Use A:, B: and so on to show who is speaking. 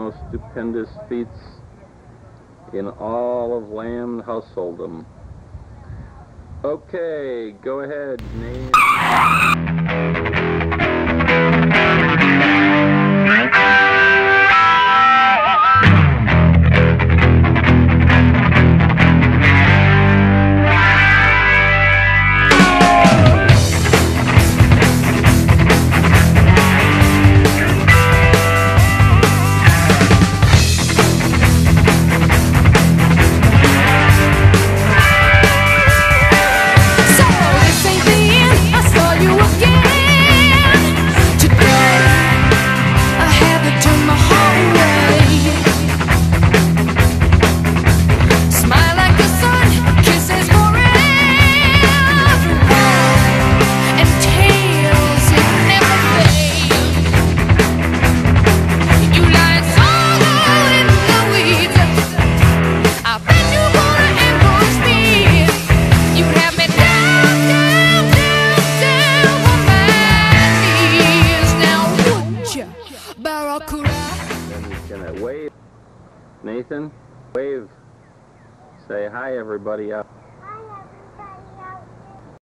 A: most stupendous feats in all of land hustledom. Okay, go ahead, name. Then he's gonna wave. Nathan, wave. Say hi, everybody up.